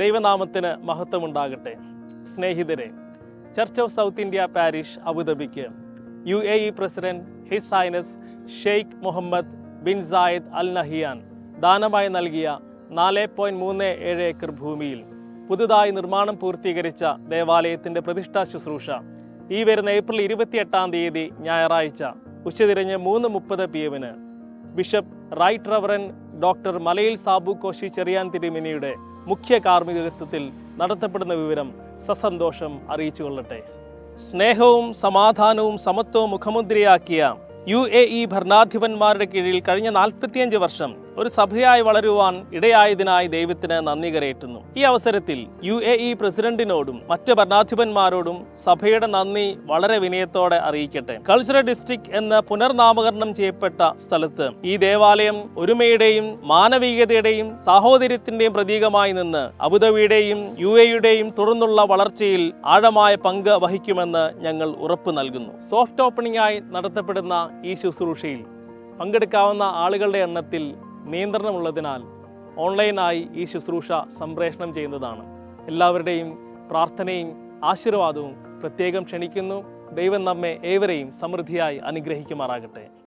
ദൈവനാമത്തിന് മഹത്വമുണ്ടാകട്ടെ. സ്നേഹിതരെ, church of south India parish അബുദാബിക്ക് UAE president his highness Sheikh Mohamed bin Zayed Al Nahyan ദാനമായി നൽകിയ 4.37 ഏക്കർ ഭൂമിയിൽ പുതുതായി നിർമ്മാണം പൂർത്തീകരിച്ച ദേവാലയത്തിൻ്റെ പ്രതിഷ്ഠാ ശുശ്രൂഷ ഈ വരുന്ന ഏപ്രിൽ 28 ഞായറാഴ്ച ഉച്ചതിരിഞ്ഞ് 3:30 PM bishop right reverend doctor Malayil Sabu Koshy Cherian തിരുമേനിയുടെ മുഖ്യ കാർമ്മികത്വത്തിൽ നടത്തപ്പെടുന്ന വിവരം സസന്തോഷം അറിയിച്ചു കൊള്ളട്ടെ. സ്നേഹവും സമാധാനവും സമത്വവും മുഖമുദ്രയാക്കിയ UAE ഭരണാധിപന്മാരുടെ കീഴിൽ കഴിഞ്ഞ 45 വർഷം ഒരു സഭയായി വളരുവാൻ ഇടയായതിനായി ദൈവത്തിന് നന്ദി കരയേറ്റുന്നു. ഈ അവസരത്തിൽ UAE പ്രസിഡന്റിനോടും മറ്റ് ഭരണാധിപന്മാരോടും സഭയുടെ നന്ദി വളരെ വിനയത്തോടെ അറിയിക്കട്ടെ. കൾച്ചറൽ ഡിസ്ട്രിക്ട് എന്ന് പുനർനാമകരണം ചെയ്യപ്പെട്ട സ്ഥലത്ത് ഈ ദേവാലയം ഒരുമയുടെയും മാനവികതയുടെയും സാഹോദര്യത്തിന്റെയും പ്രതീകമായി നിന്ന് അബുദാബിയുടെയും UAEയുടെയും തുടർന്നുള്ള വളർച്ചയിൽ ആഴമായ പങ്ക് വഹിക്കുമെന്ന് ഞങ്ങൾ ഉറപ്പ് നൽകുന്നു. സോഫ്റ്റ് ഓപ്പണിംഗ് ആയി നടത്തപ്പെടുന്ന ഈ ശുശ്രൂഷയിൽ പങ്കെടുക്കാവുന്ന ആളുകളുടെ എണ്ണത്തിൽ നിയന്ത്രണമുള്ളതിനാൽ ഓൺലൈനായി ഈ ശുശ്രൂഷ സംപ്രേഷണം ചെയ്യുന്നതാണ്. എല്ലാവരുടെയും പ്രാർത്ഥനയും ആശീർവാദവും പ്രത്യേകം ക്ഷണിക്കുന്നു. ദൈവം നമ്മെ ഏവരെയും സമൃദ്ധിയായി അനുഗ്രഹിക്കുമാറാകട്ടെ.